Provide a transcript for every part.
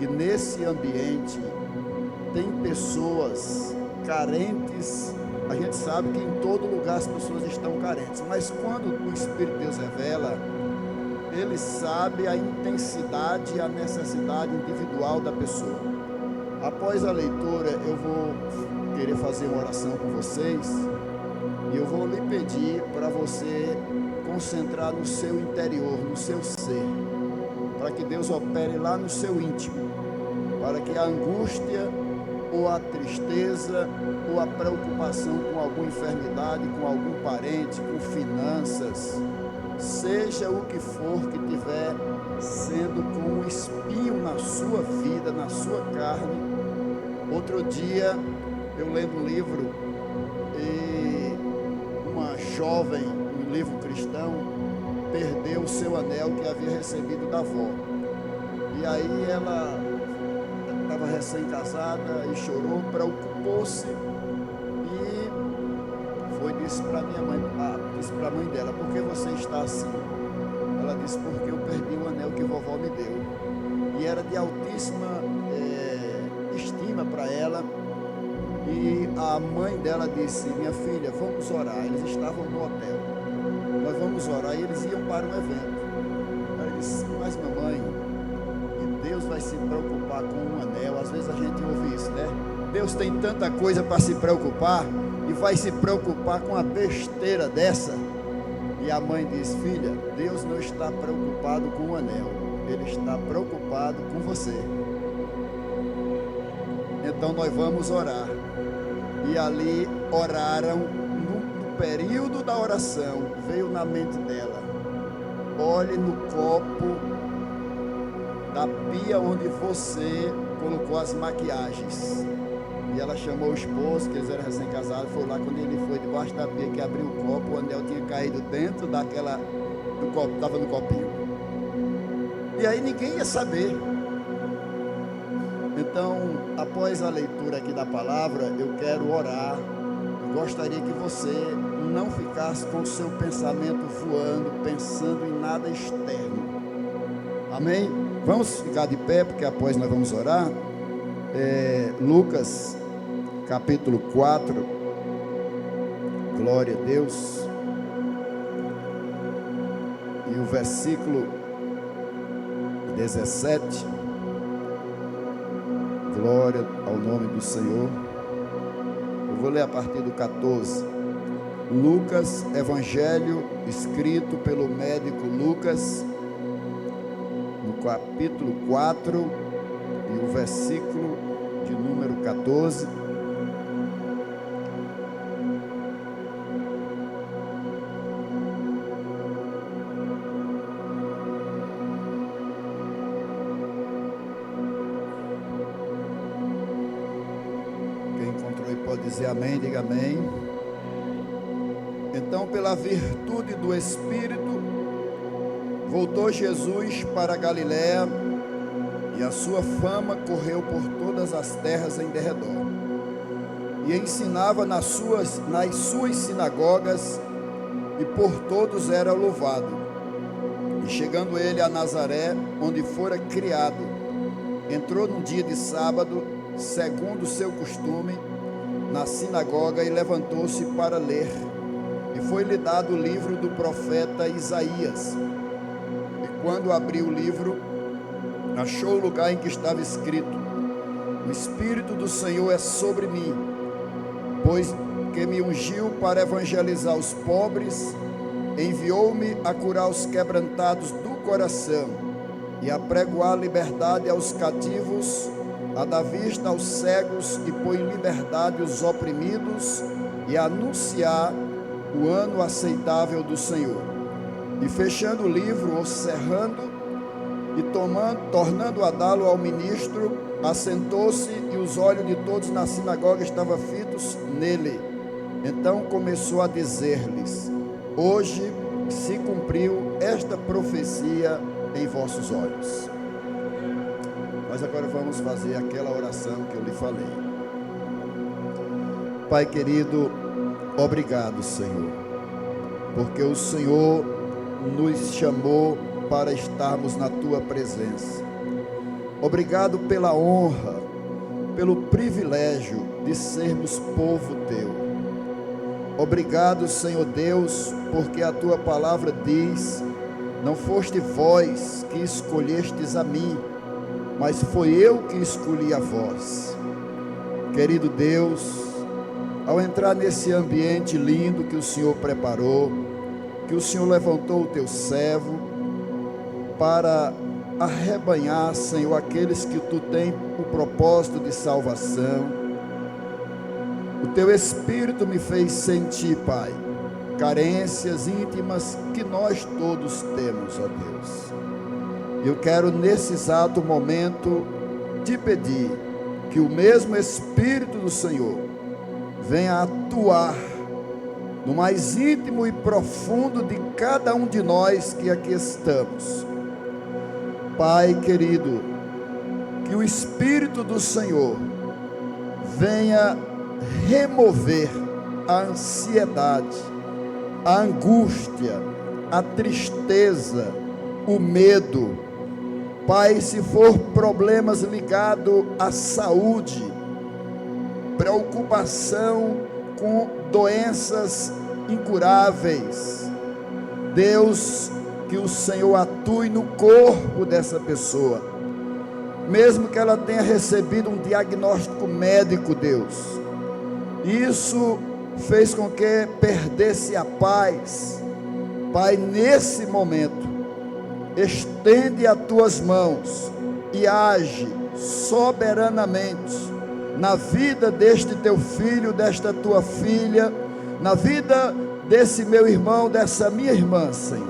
que nesse ambiente tem pessoas carentes. A gente sabe que em todo lugar as pessoas estão carentes, mas quando o Espírito de Deus revela, ele sabe a intensidade e a necessidade individual da pessoa. Após a leitura, eu vou querer fazer uma oração com vocês e eu vou lhe pedir para você concentrar no seu interior, no seu ser, para que Deus opere lá no seu íntimo, para que a angústia ou a tristeza ou a preocupação com alguma enfermidade, com algum parente, com finanças, seja o que for que tiver sendo como um espinho na sua vida, na sua carne. Outro dia eu lendo um livro e uma jovem, um livro cristão, perdeu o seu anel que havia recebido da avó. E aí ela estava recém-casada e chorou, preocupou-se e disse para minha mãe, disse para a mãe dela: por que você está assim? Ela disse: porque eu perdi o anel que vovó me deu. E era de altíssima estima para ela. E a mãe dela disse: minha filha, vamos orar. Eles estavam no hotel, nós vamos orar. E eles iam para um evento. Ela disse: mas mamãe, Deus vai se preocupar com um anel? Às vezes a gente ouve isso, né? Deus tem tanta coisa para se preocupar e vai se preocupar com uma besteira dessa. E a mãe diz: filha, Deus não está preocupado com o anel, Ele está preocupado com você. Então nós vamos orar. E ali oraram. No período da oração veio na mente dela: olhe no copo da pia onde você colocou as maquiagens. E ela chamou o esposo, que eles eram recém-casados, foi lá. Quando ele foi debaixo da pia, que abriu o copo, o anel tinha caído dentro do copo, estava no copinho. E aí ninguém ia saber. Então, após a leitura aqui da palavra, eu quero orar. Eu gostaria que você não ficasse com o seu pensamento voando, pensando em nada externo. Amém? Vamos ficar de pé, porque após nós vamos orar. Lucas capítulo 4, glória a Deus, e o versículo 17, glória ao nome do Senhor. Eu vou ler a partir do 14. Lucas, evangelho escrito pelo médico Lucas, no capítulo 4 e o versículo de número 14. Quem encontrou aí pode dizer amém, diga amém. Então, pela virtude do Espírito, voltou Jesus para a Galiléia, e a sua fama correu por todas as terras em derredor. E ensinava nas suas sinagogas, e por todos era louvado. E chegando ele a Nazaré, onde fora criado, entrou num dia de sábado, segundo o seu costume, na sinagoga, e levantou-se para ler. E foi-lhe dado o livro do profeta Isaías. E quando abriu o livro, achou o lugar em que estava escrito: o Espírito do Senhor é sobre mim, pois que me ungiu para evangelizar os pobres, enviou-me a curar os quebrantados do coração, e a pregoar liberdade aos cativos, a dar vista aos cegos, e pôr em liberdade os oprimidos, e a anunciar o ano aceitável do Senhor. E fechando o livro, ou cerrando, e tornando a dá-lo ao ministro, assentou-se, e os olhos de todos na sinagoga estavam fitos nele. Então começou a dizer-lhes: hoje se cumpriu esta profecia em vossos olhos. Nós agora vamos fazer aquela oração que eu lhe falei. Pai querido, obrigado, Senhor, porque o Senhor nos chamou para estarmos na Tua presença. Obrigado pela honra, pelo privilégio de sermos povo teu. Obrigado, Senhor Deus, porque a tua palavra diz: não foste vós que escolhestes a mim, mas foi eu que escolhi a vós. Querido Deus, ao entrar nesse ambiente lindo que o Senhor preparou, que o Senhor levantou o teu servo para arrebanhar, Senhor, aqueles que tu tem o propósito de salvação, o teu Espírito me fez sentir, Pai, carências íntimas que nós todos temos, ó Deus. Eu quero nesse exato momento te pedir que o mesmo Espírito do Senhor venha atuar no mais íntimo e profundo de cada um de nós que aqui estamos. Pai querido, que o Espírito do Senhor venha remover a ansiedade, a angústia, a tristeza, o medo. Pai, se for problemas ligados à saúde, preocupação com doenças incuráveis, Deus, que o Senhor atue no corpo dessa pessoa, mesmo que ela tenha recebido um diagnóstico médico, Deus, isso fez com que perdesse a paz. Pai, nesse momento, estende as tuas mãos e age soberanamente na vida deste teu filho, desta tua filha, na vida desse meu irmão, dessa minha irmã, Senhor,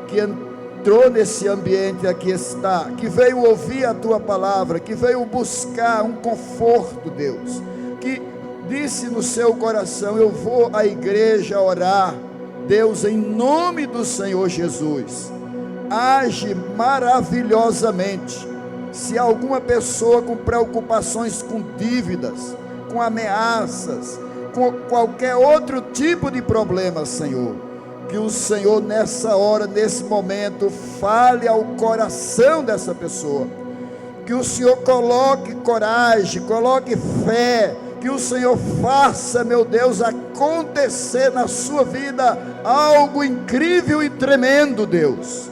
que entrou nesse ambiente, aqui está, que veio ouvir a tua palavra, que veio buscar um conforto, Deus, que disse no seu coração: eu vou à igreja orar. Deus, em nome do Senhor Jesus, age maravilhosamente. Se alguma pessoa com preocupações com dívidas, com ameaças, com qualquer outro tipo de problema, Senhor, que o Senhor nessa hora, nesse momento, fale ao coração dessa pessoa, que o Senhor coloque coragem, coloque fé, que o Senhor faça, meu Deus, acontecer na sua vida algo incrível e tremendo, Deus,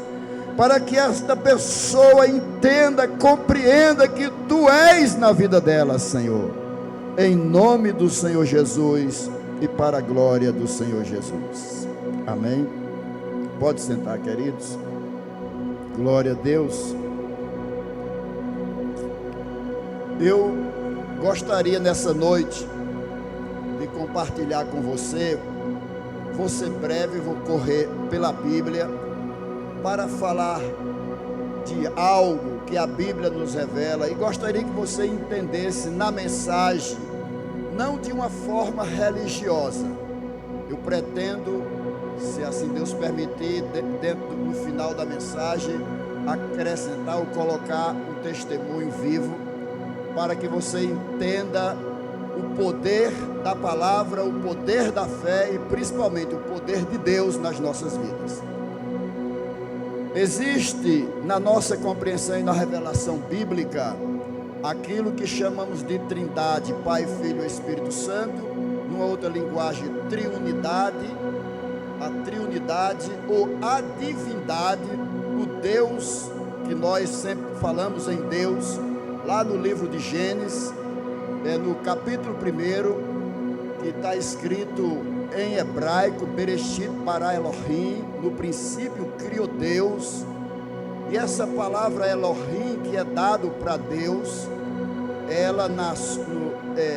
para que esta pessoa entenda, compreenda que tu és na vida dela, Senhor, em nome do Senhor Jesus e para a glória do Senhor Jesus. Amém. Pode sentar, queridos. Glória a Deus. Eu gostaria nessa noite de compartilhar com você. Vou ser breve, vou correr pela Bíblia para falar de algo que a Bíblia nos revela, e gostaria que você entendesse na mensagem, não de uma forma religiosa. Eu pretendo, se assim Deus permitir, dentro no final da mensagem, acrescentar ou colocar um testemunho vivo, para que você entenda o poder da palavra, o poder da fé e principalmente o poder de Deus nas nossas vidas. Existe na nossa compreensão e na revelação bíblica aquilo que chamamos de Trindade, Pai, Filho e Espírito Santo, numa outra linguagem, triunidade, a triunidade ou a divindade, o Deus que nós sempre falamos em Deus. Lá no livro de Gênesis, no capítulo 1, que está escrito em hebraico, Bereshit bara Elohim, no princípio criou Deus, e essa palavra Elohim, que é dado para Deus, ela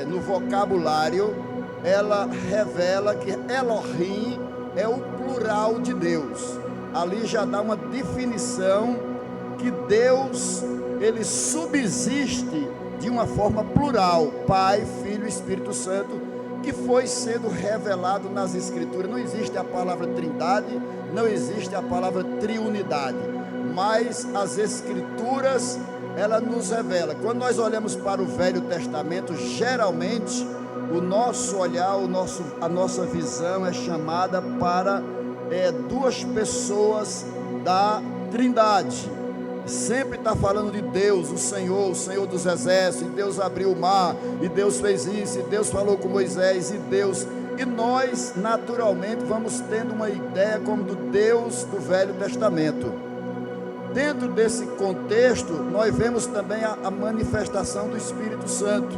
no vocabulário, ela revela que Elohim é o plural de Deus. Ali já dá uma definição que Deus, ele subsiste de uma forma plural, Pai, Filho e Espírito Santo, que foi sendo revelado nas Escrituras. Não existe a palavra Trindade, não existe a palavra Triunidade, mas as Escrituras, ela nos revela. Quando nós olhamos para o Velho Testamento, geralmente o nosso olhar, a nossa visão é chamada para duas pessoas da Trindade. sempre está falando de Deus, o Senhor dos exércitos, e Deus abriu o mar, e Deus fez isso, e Deus falou com Moisés, e nós naturalmente vamos tendo uma ideia como do Deus do Velho Testamento. Dentro desse contexto, nós vemos também a manifestação do Espírito Santo,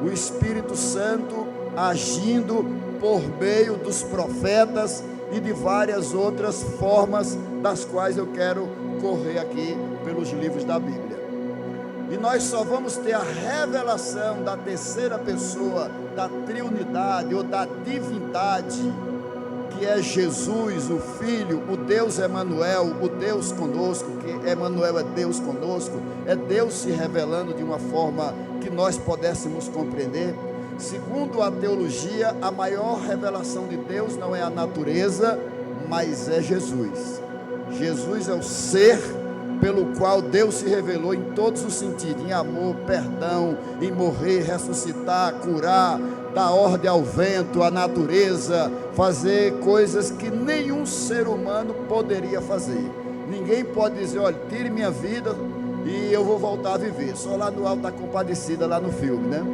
o Espírito Santo agindo por meio dos profetas e de várias outras formas, das quais eu quero correr aqui pelos livros da Bíblia. E nós só vamos ter a revelação da terceira pessoa, da triunidade ou da divindade, que é Jesus, o Filho, o Deus Emanuel, o Deus conosco, que Emanuel é Deus conosco, é Deus se revelando de uma forma que nós pudéssemos compreender. Segundo a teologia, a maior revelação de Deus não é a natureza, mas é Jesus. Jesus é o ser pelo qual Deus se revelou em todos os sentidos, em amor, perdão, em morrer, ressuscitar, curar, dar ordem ao vento, à natureza, fazer coisas que nenhum ser humano poderia fazer. Ninguém pode dizer, olha, tire minha vida e eu vou voltar a viver. Só lá no Alto da Compadecida, lá no filme, né?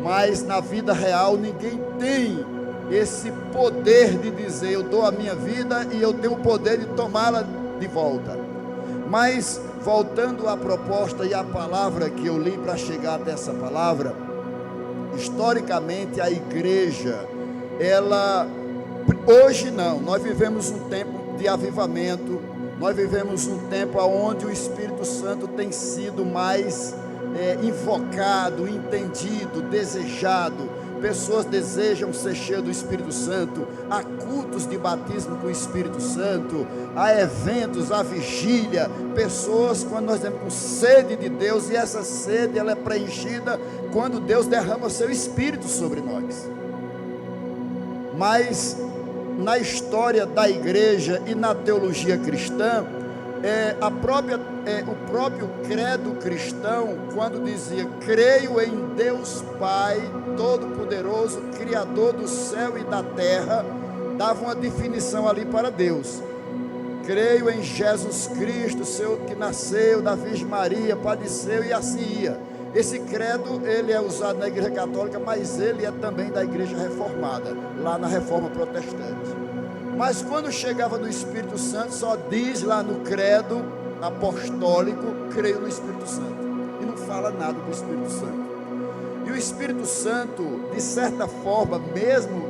Mas na vida real ninguém tem esse poder de dizer, eu dou a minha vida e eu tenho o poder de tomá-la de volta. Mas voltando à proposta e à palavra que eu li para chegar até essa palavra, historicamente a igreja, ela, hoje não, nós vivemos um tempo de avivamento, nós vivemos um tempo onde o Espírito Santo tem sido mais invocado, entendido, desejado. Pessoas desejam ser cheias do Espírito Santo, há cultos de batismo com o Espírito Santo, há eventos, há vigília, pessoas quando nós temos com sede de Deus, e essa sede ela é preenchida quando Deus derrama o seu Espírito sobre nós. Mas na história da igreja e na teologia cristã, o próprio credo cristão, quando dizia, creio em Deus Pai Todo-Poderoso, Criador do céu e da terra, dava uma definição ali para Deus. Creio em Jesus Cristo, seu que nasceu da Virgem Maria, padeceu e assim ia. Esse credo, ele é usado na igreja católica, mas ele é também da igreja reformada, lá na reforma protestante. Mas quando chegava no Espírito Santo, só diz lá no credo apostólico, creio no Espírito Santo, e não fala nada do Espírito Santo. E o Espírito Santo, de certa forma, mesmo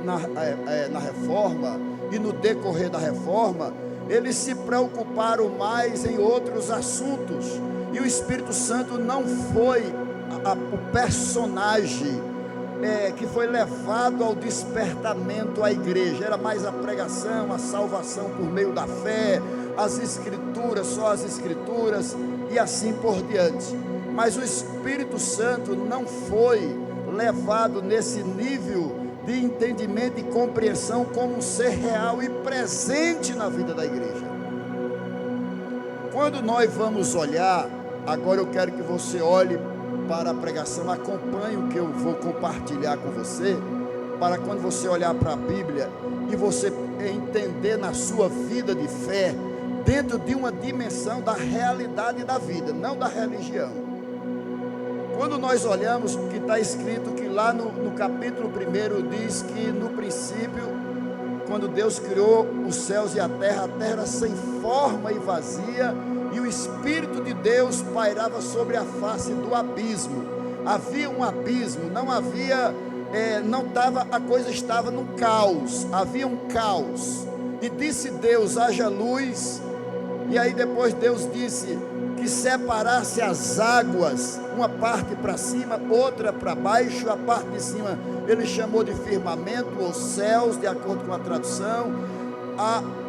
na reforma e no decorrer da reforma, eles se preocuparam mais em outros assuntos, e o Espírito Santo não foi o personagem que foi levado ao despertamento à igreja. Era mais a pregação, a salvação por meio da fé, as escrituras, só as escrituras e assim por diante. Mas o Espírito Santo não foi levado nesse nível de entendimento e compreensão como um ser real e presente na vida da igreja. Quando nós vamos olhar, agora eu quero que você olhe para a pregação, acompanhe o que eu vou compartilhar com você, para quando você olhar para a Bíblia e você entender na sua vida de fé, dentro de uma dimensão da realidade da vida, não da religião. Quando nós olhamos o que está escrito, que lá no capítulo 1 diz que no princípio, quando Deus criou os céus e a terra era sem forma e vazia, e o Espírito de Deus pairava sobre a face do abismo. Havia um abismo, não havia, a coisa estava no caos, havia um caos. E disse Deus, haja luz, e aí depois Deus disse que separasse as águas, uma parte para cima, outra para baixo. A parte de cima ele chamou de firmamento ou céus, de acordo com a tradução.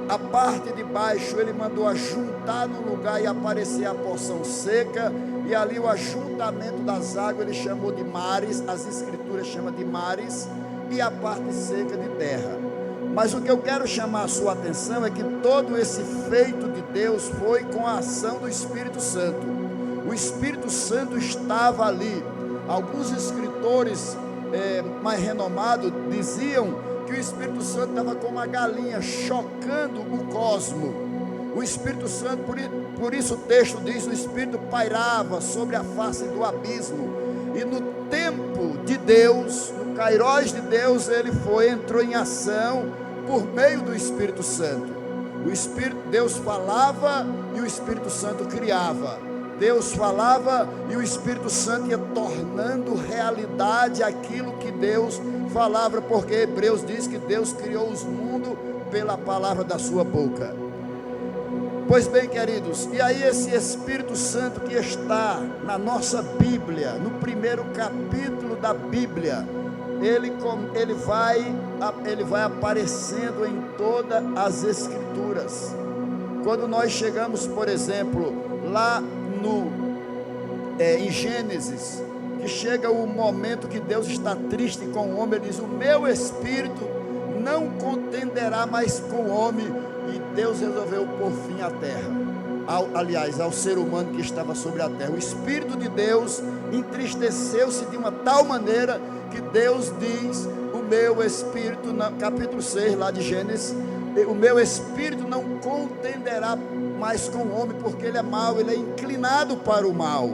A parte de baixo ele mandou ajuntar no lugar e aparecer a porção seca, e ali o ajuntamento das águas ele chamou de mares, as escrituras chamam de mares, e a parte seca de terra. Mas o que eu quero chamar a sua atenção é que todo esse feito de Deus foi com a ação do Espírito Santo. O Espírito Santo estava ali. Alguns escritores mais renomados diziam que o Espírito Santo estava como uma galinha chocando o cosmo. O Espírito Santo, por por isso o texto diz: o Espírito pairava sobre a face do abismo, e no tempo de Deus, no Kairos de Deus, ele entrou em ação por meio do Espírito Santo. Deus falava e o Espírito Santo criava. Deus falava e o Espírito Santo ia tornando realidade aquilo que Deus falava, porque Hebreus diz que Deus criou os mundos pela palavra da sua boca. Pois bem, queridos, e aí esse Espírito Santo que está na nossa Bíblia, no primeiro capítulo da Bíblia, ele vai aparecendo em todas as Escrituras. Quando nós chegamos, por exemplo, lá em Gênesis, que chega o momento que Deus está triste com o homem, ele diz: o meu espírito não contenderá mais com o homem, e Deus resolveu pôr fim à terra, ao ser humano que estava sobre a terra. O Espírito de Deus entristeceu-se de uma tal maneira que Deus diz: o meu espírito, capítulo 6 lá de Gênesis, o meu espírito não contenderá mais com o homem, porque ele é mau, ele é inclinado para o mal.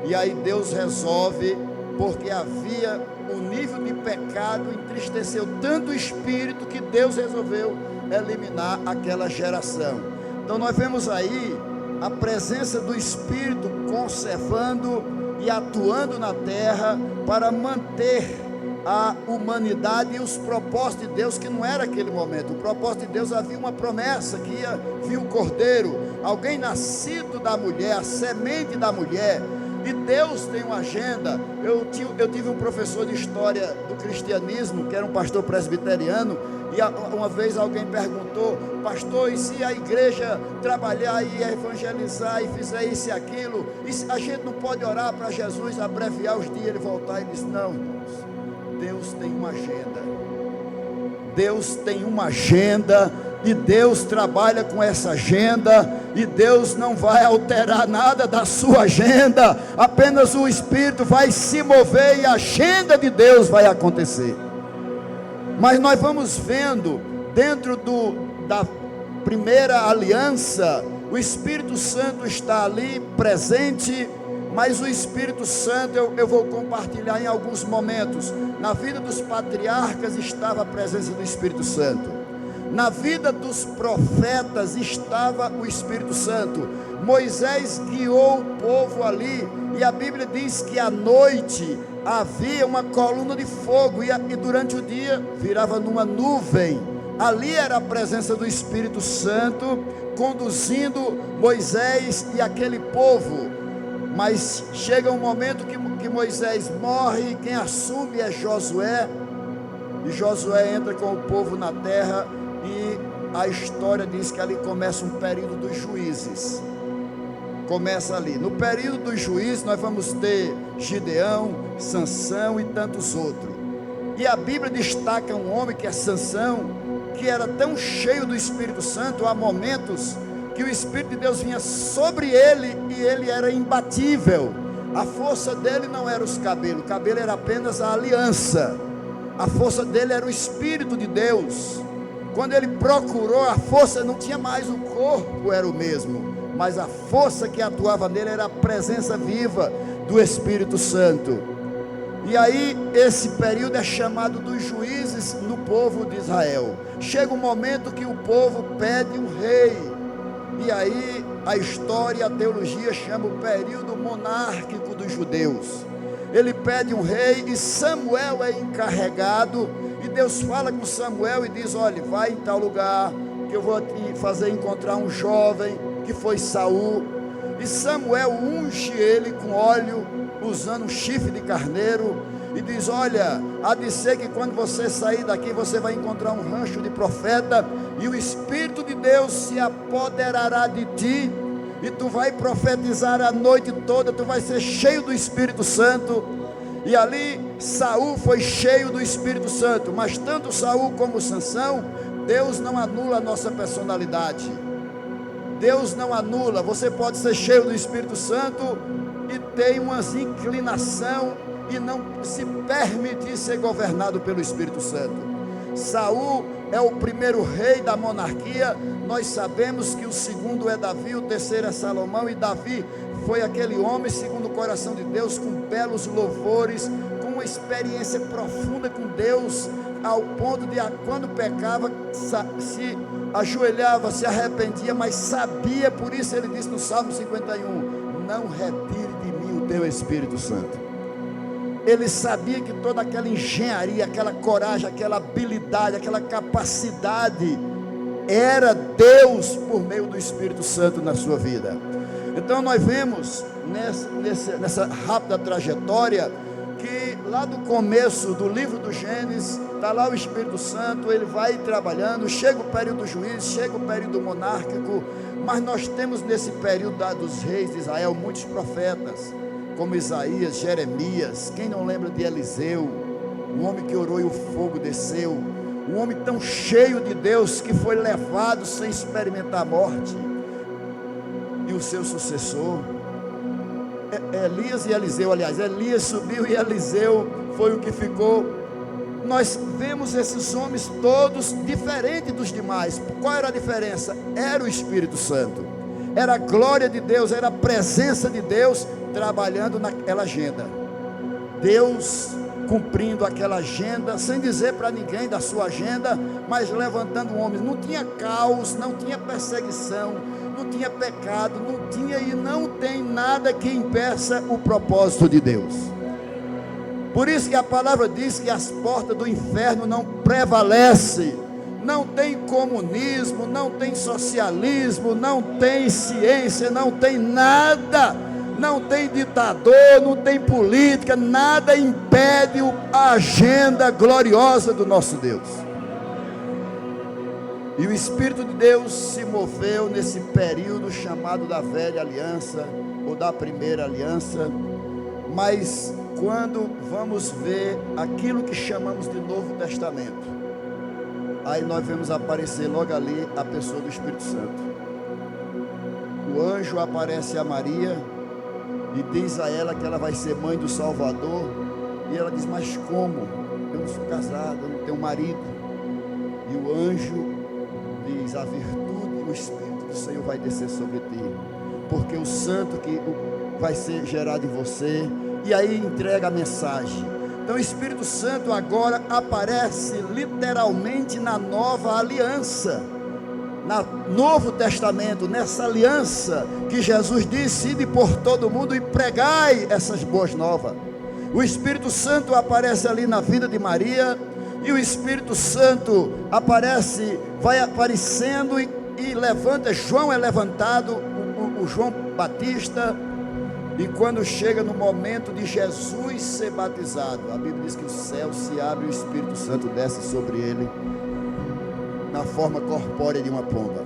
E aí Deus resolve, porque havia o nível de pecado, entristeceu tanto o espírito que Deus resolveu eliminar aquela geração. Então nós vemos aí a presença do Espírito conservando e atuando na terra para manter a humanidade e os propósitos de Deus, que não era aquele momento. O propósito de Deus, havia uma promessa que ia vir o Cordeiro, alguém nascido da mulher, a semente da mulher. E Deus tem uma agenda. Eu tive um professor de história do cristianismo, que era um pastor presbiteriano, e uma vez alguém perguntou: pastor, e se a igreja trabalhar e evangelizar e fizer isso e aquilo, a gente não pode orar para Jesus abreviar os dias e ele voltar? Ele disse: não, irmãos, Deus tem uma agenda. Deus tem uma agenda, e Deus trabalha com essa agenda, e Deus não vai alterar nada da sua agenda, apenas o Espírito vai se mover e a agenda de Deus vai acontecer. Mas nós vamos vendo, dentro da primeira aliança, o Espírito Santo está ali presente, mas o Espírito Santo, eu vou compartilhar em alguns momentos. Na vida dos patriarcas estava a presença do Espírito Santo, na vida dos profetas estava o Espírito Santo. Moisés guiou o povo ali, e a Bíblia diz que à noite havia uma coluna de fogo, e durante o dia virava numa nuvem. Ali era a presença do Espírito Santo conduzindo Moisés e aquele povo. Mas chega um momento que Moisés morre, e quem assume é Josué, e Josué entra com o povo na terra, e a história diz que ali começa um período dos juízes. Começa ali, no período dos juízes nós vamos ter Gideão, Sansão e tantos outros. E a Bíblia destaca um homem que é Sansão, que era tão cheio do Espírito Santo, há momentos que o Espírito de Deus vinha sobre ele e ele era imbatível. A força dele não era os cabelos, o cabelo era apenas a aliança. A força dele era o Espírito de Deus. Quando ele procurou a força, não tinha mais, o corpo era o mesmo, mas a força que atuava nele era a presença viva do Espírito Santo. E aí esse período é chamado dos juízes no povo de Israel. Chega um momento que o povo pede um rei, e aí a história, a teologia chama o período monárquico dos judeus. Ele pede um rei, e Samuel é encarregado, e Deus fala com Samuel e diz: olha, vai em tal lugar, que eu vou te fazer encontrar um jovem, que foi Saul. E Samuel unge ele com óleo, usando um chifre de carneiro, e diz: olha, há de ser que quando você sair daqui, você vai encontrar um rancho de profeta, e o Espírito de Deus se apoderará de ti, e tu vai profetizar a noite toda, tu vai ser cheio do Espírito Santo. E ali Saul foi cheio do Espírito Santo, mas tanto Saul como Sansão, Deus não anula a nossa personalidade. Deus não anula. Você pode ser cheio do Espírito Santo e ter uma inclinação e não se permitir ser governado pelo Espírito Santo. Saul é o primeiro rei da monarquia. Nós sabemos que o segundo é Davi, o terceiro é Salomão, e Davi foi aquele homem segundo o coração de Deus, com belos louvores, com uma experiência profunda com Deus, ao ponto de, quando pecava, se ajoelhava, se arrependia, mas sabia. Por isso ele disse no Salmo 51, não retire de mim o teu Espírito Santo. Ele sabia que toda aquela engenharia, aquela coragem, aquela habilidade, aquela capacidade era Deus por meio do Espírito Santo na sua vida. Então nós vemos nessa rápida trajetória que lá do começo do livro do Gênesis, está lá o Espírito Santo, ele vai trabalhando, chega o período do juízo, chega o período monárquico, mas nós temos nesse período dos reis de Israel muitos profetas, como Isaías, Jeremias. Quem não lembra de Eliseu, um homem que orou e o fogo desceu, um homem tão cheio de Deus que foi levado sem experimentar a morte. E o seu sucessor, Elias e Eliseu, aliás, Elias subiu e Eliseu foi o que ficou. Nós vemos esses homens todos diferentes dos demais. Qual era a diferença? Era o Espírito Santo, era a glória de Deus, era a presença de Deus trabalhando naquela agenda. Deus cumprindo aquela agenda, sem dizer para ninguém da sua agenda, mas levantando homens. Não tinha caos, não tinha perseguição, não tinha pecado, não tinha e não tem nada que impeça o propósito de Deus. Por isso que a palavra diz que as portas do inferno não prevalecem. Não tem comunismo, não tem socialismo, não tem ciência, não tem nada, não tem ditador, não tem política, nada impede a agenda gloriosa do nosso Deus. E o Espírito de Deus se moveu nesse período chamado da velha aliança, ou da primeira aliança. Mas quando vamos ver aquilo que chamamos de Novo Testamento, aí nós vemos aparecer logo ali a pessoa do Espírito Santo. O anjo aparece a Maria e diz a ela que ela vai ser mãe do Salvador. E ela diz, mas como? Eu não sou casada, eu não tenho marido. E o anjo diz, a virtude e o Espírito do Senhor vai descer sobre ti, porque o santo que vai ser gerado em você. E aí entrega a mensagem. Então o Espírito Santo agora aparece literalmente na nova aliança, no Novo Testamento, nessa aliança que Jesus disse, ide por todo mundo e pregai essas boas novas. O Espírito Santo aparece ali na vida de Maria, e o Espírito Santo aparece, vai aparecendo e levanta. João é levantado, o João Batista. E quando chega no momento de Jesus ser batizado, a Bíblia diz que o céu se abre e o Espírito Santo desce sobre ele na forma corpórea de uma pomba.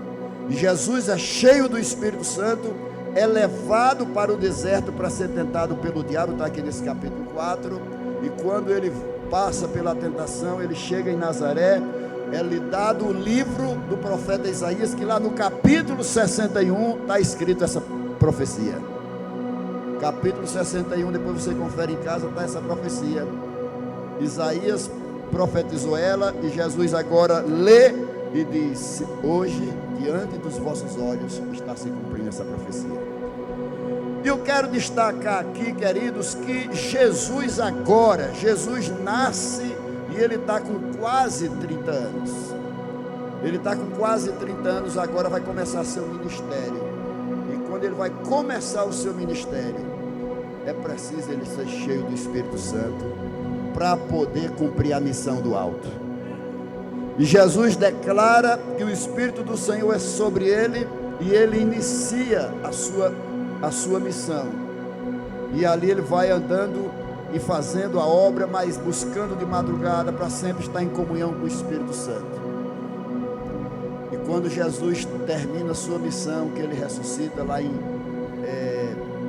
E Jesus é cheio do Espírito Santo, é levado para o deserto para ser tentado pelo diabo, está aqui nesse capítulo 4. E quando ele passa pela tentação, ele chega em Nazaré, é-lhe dado o livro do profeta Isaías, que lá no capítulo 61 está escrito essa profecia. Capítulo 61, depois você confere em casa, está essa profecia. Isaías profetizou ela, e Jesus agora lê e diz, hoje, diante dos vossos olhos, está se cumprindo essa profecia. E eu quero destacar aqui, queridos, que Jesus agora, Jesus nasce e ele está com quase 30 anos. Ele está com quase 30 anos, agora vai começar seu ministério. E quando ele vai começar o seu ministério, é preciso ele ser cheio do Espírito Santo para poder cumprir a missão do alto. E Jesus declara que o Espírito do Senhor é sobre ele, e ele inicia a sua missão. E ali ele vai andando e fazendo a obra, mas buscando de madrugada para sempre estar em comunhão com o Espírito Santo. E quando Jesus termina a sua missão, que ele ressuscita lá em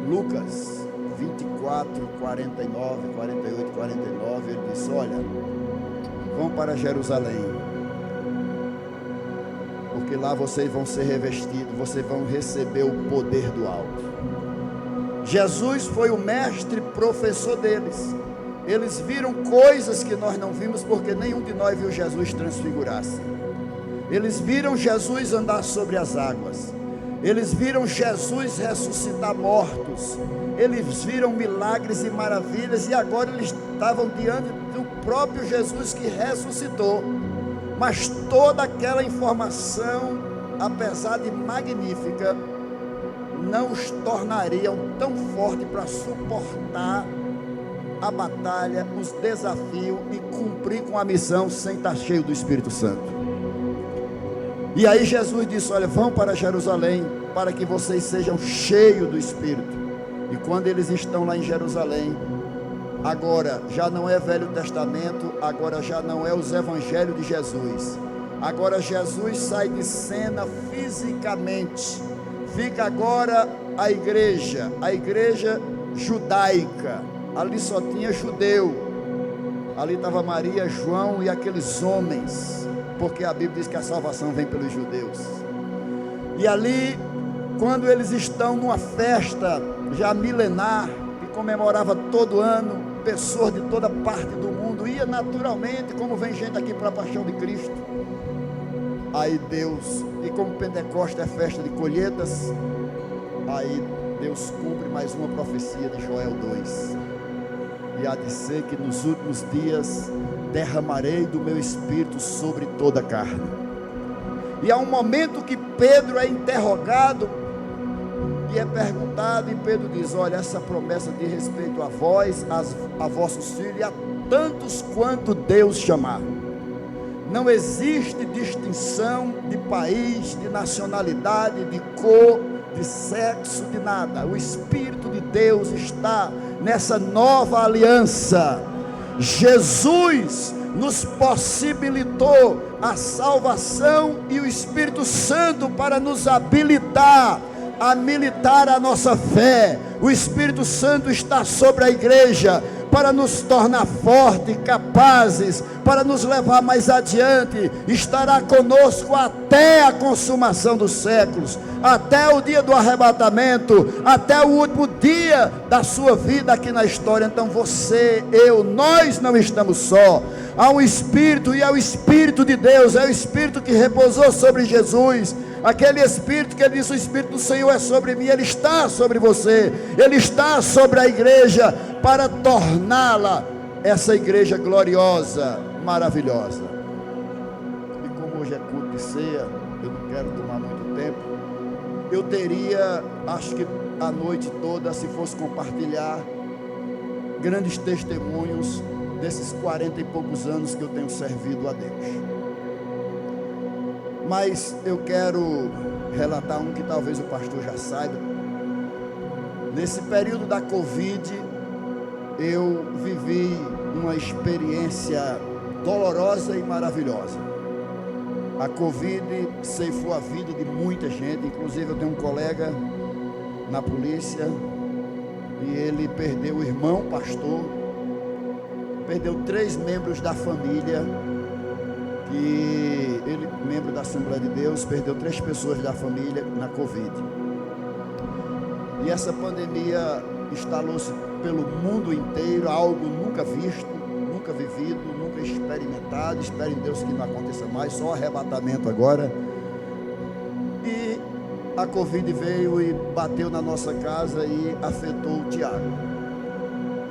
Lucas 24, 49, 48, 49, ele diz, olha, vão para Jerusalém, porque lá vocês vão ser revestidos, vocês vão receber o poder do alto. Jesus foi o mestre professor deles. Eles viram coisas que nós não vimos, porque nenhum de nós viu Jesus transfigurar-se. Eles viram Jesus andar sobre as águas. Eles viram Jesus ressuscitar mortos. Eles viram milagres e maravilhas. E agora eles estavam diante do próprio Jesus que ressuscitou. Mas toda aquela informação, apesar de magnífica, não os tornariam tão fortes para suportar a batalha, os desafios e cumprir com a missão sem estar cheio do Espírito Santo. E aí Jesus disse: olha, vão para Jerusalém para que vocês sejam cheios do Espírito. E quando eles estão lá em Jerusalém, agora já não é Velho Testamento, agora já não é os Evangelhos de Jesus, agora Jesus sai de cena fisicamente. Fica agora a igreja judaica. Ali só tinha judeu. Ali estava Maria, João e aqueles homens, porque a Bíblia diz que a salvação vem pelos judeus. E ali, quando eles estão numa festa já milenar, que comemorava todo ano, pessoas de toda parte do mundo ia naturalmente, como vem gente aqui para a paixão de Cristo. Aí Deus, e como Pentecostes é festa de colheitas, aí Deus cumpre mais uma profecia de Joel 2. E há de ser que nos últimos dias derramarei do meu Espírito sobre toda a carne. E há um momento que Pedro é interrogado e é perguntado, e Pedro diz: olha, essa promessa diz respeito a vós, a vossos filhos e a tantos quanto Deus chamar. Não existe distinção de país, de nacionalidade, de cor, de sexo, de nada. O Espírito de Deus está nessa nova aliança. Jesus nos possibilitou a salvação e o Espírito Santo para nos habilitar a militar a nossa fé. O Espírito Santo está sobre a igreja para nos tornar fortes, capazes, para nos levar mais adiante. Estará conosco até a consumação dos séculos, até o dia do arrebatamento, até o último dia da sua vida aqui na história. Então você, eu, nós não estamos só. Há um Espírito, e é o Espírito de Deus, é o Espírito que repousou sobre Jesus. Aquele Espírito que ele disse: o Espírito do Senhor é sobre mim. Ele está sobre você, ele está sobre a igreja, para torná-la essa igreja gloriosa, maravilhosa. E como hoje é culto de ceia, eu não quero tomar muito tempo. Eu teria, acho que a noite toda, se fosse compartilhar grandes testemunhos desses 40 e poucos anos que eu tenho servido a Deus. Mas eu quero relatar um que talvez o pastor já saiba. Nesse período da Covid, eu vivi uma experiência dolorosa e maravilhosa. A Covid ceifou a vida de muita gente. Inclusive eu tenho um colega na polícia, e ele perdeu o irmão pastor, perdeu 3 membros da família, que ele, membro da Assembleia de Deus, perdeu 3 pessoas da família na Covid. E essa pandemia instalou-se pelo mundo inteiro, algo nunca visto, nunca vivido, nunca experimentado. Espero em Deus que não aconteça mais, só arrebatamento agora. E a Covid veio e bateu na nossa casa e afetou o Tiago.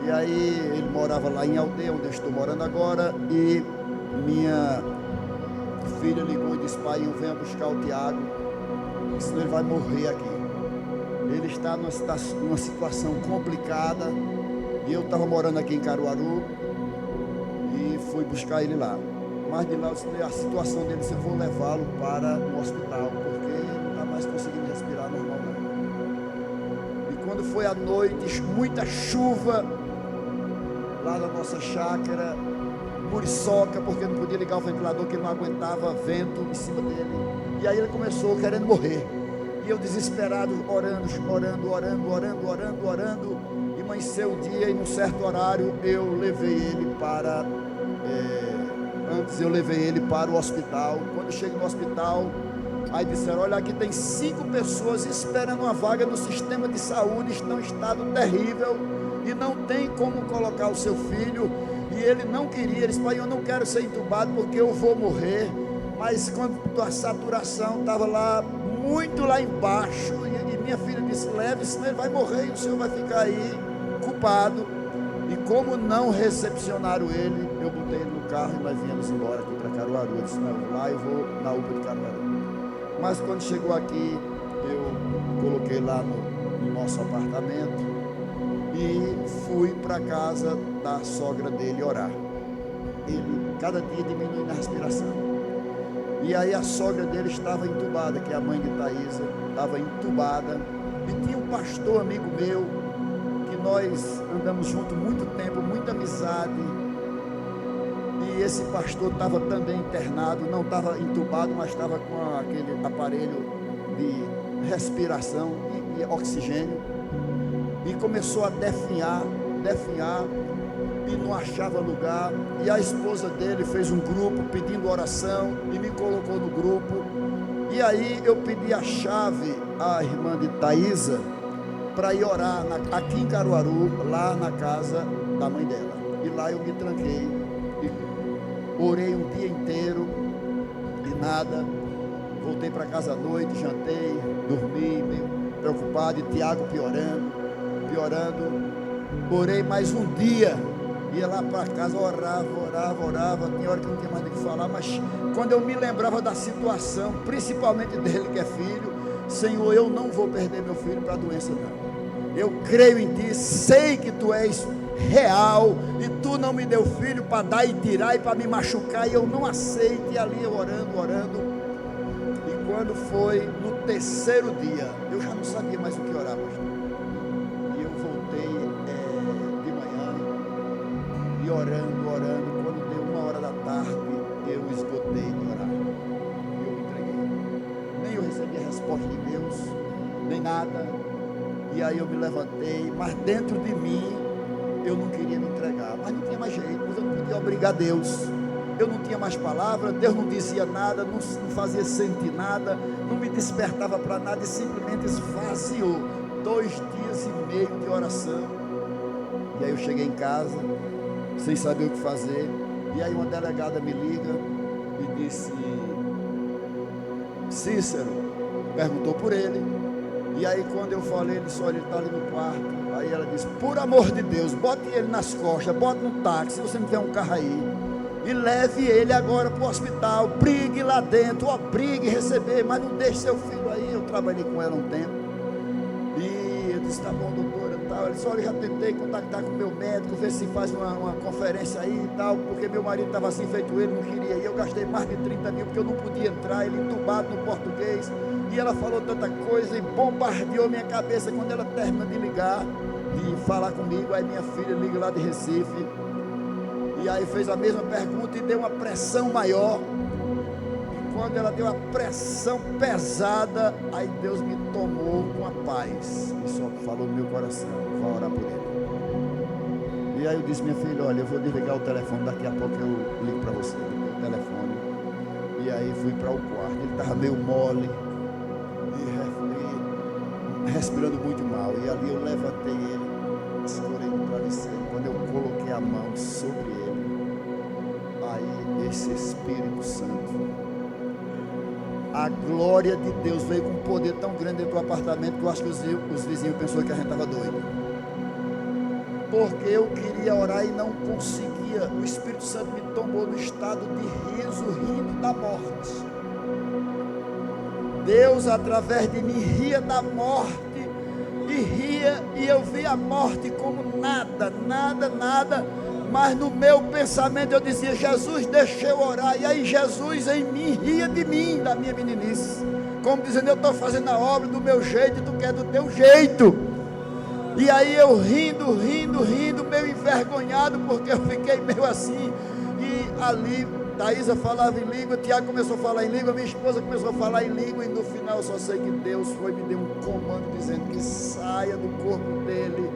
E aí ele morava lá em Aldeia, onde eu estou morando agora, e minha filha ligou e disse: pai, eu venho buscar o Tiago, senão ele vai morrer aqui. Ele está numa situação complicada, e eu estava morando aqui em Caruaru, e fui buscar ele lá. Mas de lá eu disse: a situação dele, eu vou levá-lo para o hospital, porque ele não está mais conseguindo respirar normal não. E quando foi à noite, muita chuva lá na nossa chácara, muriçoca, porque não podia ligar o ventilador, que ele não aguentava vento em cima dele. E aí ele começou querendo morrer. E eu desesperado, orando, e amanheceu o dia, e num certo horário eu levei ele para, eu levei ele para o hospital. Quando eu chego no hospital, aí disseram: olha, aqui tem 5 pessoas esperando uma vaga no sistema de saúde, estão em estado terrível, e não tem como colocar o seu filho. E ele não queria, ele disse: pai, eu não quero ser entubado porque eu vou morrer. Mas quando a saturação estava lá, muito lá embaixo, e minha filha disse: leve, senão ele vai morrer e o senhor vai ficar aí culpado. E como não recepcionaram ele, eu botei ele no carro e nós viemos embora aqui para Caruaru. Eu disse: não, lá eu vou na UPA de Caruaru. Mas quando chegou aqui, eu coloquei lá no nosso apartamento e fui para a casa da sogra dele orar. Ele cada dia diminuindo a respiração. E aí a sogra dele estava entubada, que é a mãe de Thaisa, estava entubada. E tinha um pastor amigo meu, que nós andamos juntos muito tempo, muita amizade. E esse pastor estava também internado, não estava entubado, mas estava com aquele aparelho de respiração e oxigênio. E começou a definhar, e não achava lugar. E a esposa dele fez um grupo pedindo oração e me colocou no grupo. E aí eu pedi a chave à irmã de Thaisa para ir orar aqui em Caruaru, lá na casa da mãe dela. E lá eu me tranquei e orei um dia inteiro e nada. Voltei para casa à noite, jantei, dormi, meio preocupado, e Tiago piorando. Orei mais um dia, ia lá para casa, orava, tinha hora que não tinha mais o que falar, mas quando eu me lembrava da situação, principalmente dele que é filho, Senhor, eu não vou perder meu filho para a doença não, eu creio em Ti, sei que Tu és real, e Tu não me deu filho para dar e tirar e para me machucar, e eu não aceito. E ali eu orando, e quando foi no terceiro dia, eu já não sabia mais o que orar, pastor. E orando, quando deu 1 hora da tarde, eu esgotei de orar, eu me entreguei, nem eu recebi a resposta de Deus, nem nada. E aí eu me levantei, mas dentro de mim, eu não queria me entregar, mas não tinha mais jeito, eu não podia obrigar Deus, eu não tinha mais palavra, Deus não dizia nada, não fazia sentir nada, não me despertava para nada, e simplesmente esvaziou. 2 dias e meio de oração, e aí eu cheguei em casa, sem saber o que fazer. E aí uma delegada me liga e disse: Cícero, perguntou por ele. E aí quando eu falei, ele disse: olha, ele está ali no quarto. Aí ela disse: por amor de Deus, bote ele nas costas, bote no táxi, se você não tiver um carro aí, e leve ele agora para o hospital, brigue lá dentro, obrigue a receber, mas não deixe seu filho aí. Eu trabalhei com ela um tempo, e eu disse: tá bom, doutora. Ela disse: olha, já tentei contactar com o meu médico, ver se faz uma conferência aí e tal, porque meu marido estava assim feito ele, não queria ir. Eu gastei mais de 30 mil, porque eu não podia entrar, ele entubado no português, e ela falou tanta coisa e bombardeou minha cabeça. Quando ela termina de ligar, de falar comigo, aí minha filha liga lá de Recife, e aí fez a mesma pergunta e deu uma pressão maior. Quando ela deu a pressão pesada, aí Deus me tomou com a paz e só falou no meu coração: vá orar por ele. E aí eu disse: minha filha, olha, eu vou desligar o telefone, daqui a pouco eu ligo para você. O telefone. E aí fui para o quarto, ele estava meio mole e respirando muito mal, e ali eu levantei ele, escorei no travesseiro. Quando eu coloquei a mão sobre ele, aí esse Espírito Santo, a glória de Deus veio com um poder tão grande dentro do apartamento, que eu acho que os vizinhos pensaram que a gente estava doido, porque eu queria orar e não conseguia. O Espírito Santo me tomou no estado de riso, rindo da morte. Deus, através de mim, ria da morte, e eu vi a morte como nada, mas no meu pensamento eu dizia: Jesus, deixa eu orar. E aí Jesus em mim ria de mim, da minha meninice, como dizendo: eu estou fazendo a obra do meu jeito e tu quer do teu jeito. E aí eu rindo, meio envergonhado, porque eu fiquei meio assim. E ali Thaisa falava em língua, Tiago começou a falar em língua, minha esposa começou a falar em língua, e no final eu só sei que Deus me deu um comando dizendo que saia do corpo dele,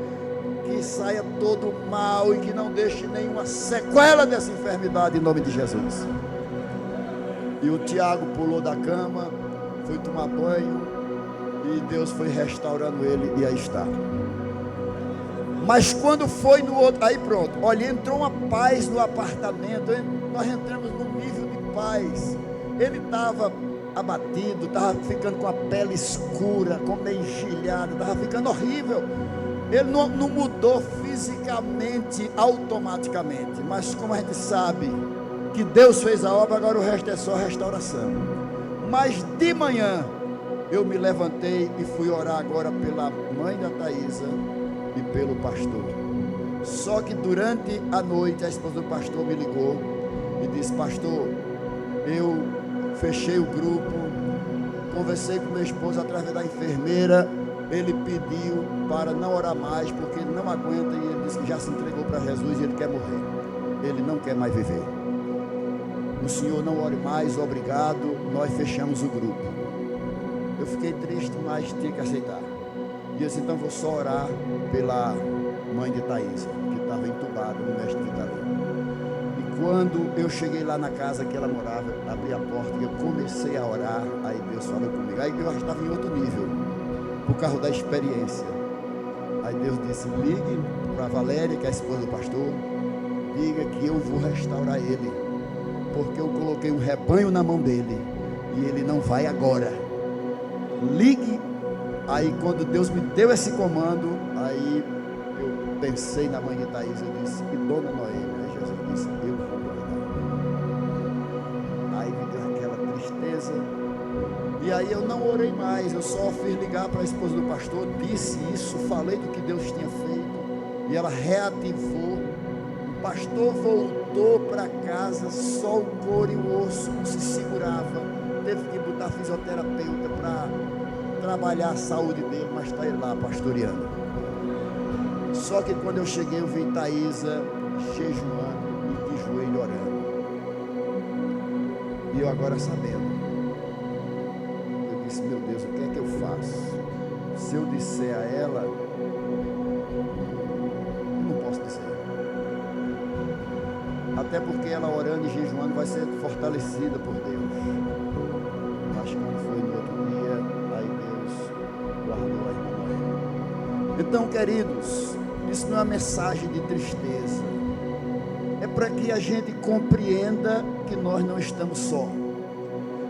que saia todo o mal, e que não deixe nenhuma sequela dessa enfermidade, em nome de Jesus. E o Tiago pulou da cama, foi tomar banho, e Deus foi restaurando ele, e aí está. Mas quando foi no outro, aí pronto, olha, entrou uma paz no apartamento, nós entramos num nível de paz, Ele estava abatido, estava ficando com a pele escura, com meio enxilhado, estava ficando horrível. Ele não mudou fisicamente, automaticamente, mas como a gente sabe que Deus fez a obra, agora o resto é só restauração. Mas de manhã eu me levantei e fui orar agora pela mãe da Thaisa e pelo pastor. Só que durante a noite a esposa do pastor me ligou e disse: pastor, eu fechei o grupo, conversei com meu esposo através da enfermeira, ele pediu para não orar mais, porque ele não aguenta, e ele disse que já se entregou para Jesus e ele quer morrer, ele não quer mais viver. O senhor não ore mais, obrigado, nós fechamos o grupo. Eu fiquei triste, mas tinha que aceitar. E eu disse: então vou só orar pela mãe de Thaisa, que estava entubada no Mestre Vitalino. E quando eu cheguei lá na casa que ela morava, abri a porta e eu comecei a orar, aí Deus falou comigo. Aí eu já estava em outro nível, por causa da experiência. Aí Deus disse: ligue para a Valéria, que é a esposa do pastor, diga que eu vou restaurar ele, porque eu coloquei um rebanho na mão dele e ele não vai agora. Ligue. Aí quando Deus me deu esse comando, aí eu pensei na mãe de Thaisa, eu disse: e dona Noêmia? Aí Jesus disse: eu vou guardar. Aí me deu aquela tristeza, e aí eu não orei mais, eu só fiz ligar para a esposa do pastor, disse isso, falei do que Deus tinha feito, e ela reativou. O pastor voltou para casa, só o couro e o osso não se segurava, teve que botar fisioterapeuta para trabalhar a saúde dele, mas está ele lá pastoreando. Só que quando eu cheguei, eu vi Thaisa jejuando e de joelho orando, e eu agora sabendo, eu disse: meu Deus, o que é que eu faço? Se eu disser a ela, eu não posso dizer, até porque ela orando e jejuando vai ser fortalecida por Deus. Acho que quando foi no outro dia, aí Deus guardou a irmã Noêmia. Então, queridos, isso não é uma mensagem de tristeza, é para que a gente compreenda que nós não estamos só.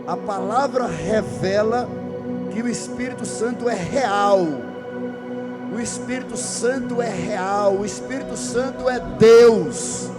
A palavra revela que o Espírito Santo é real. O Espírito Santo é real, o Espírito Santo é Deus.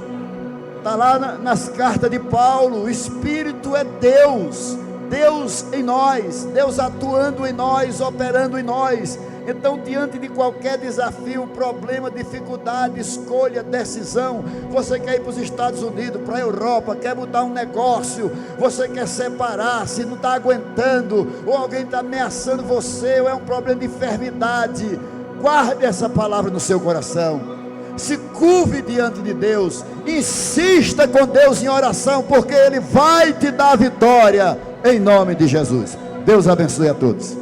Está lá nas cartas de Paulo, o Espírito é Deus, Deus em nós, Deus atuando em nós, operando em nós. Então, diante de qualquer desafio, problema, dificuldade, escolha, decisão, você quer ir para os Estados Unidos, para a Europa, quer mudar um negócio, você quer separar-se, não está aguentando, ou alguém está ameaçando você, ou é um problema de enfermidade, guarde essa palavra no seu coração. Se curve diante de Deus, insista com Deus em oração, porque Ele vai te dar vitória, em nome de Jesus. Deus abençoe a todos.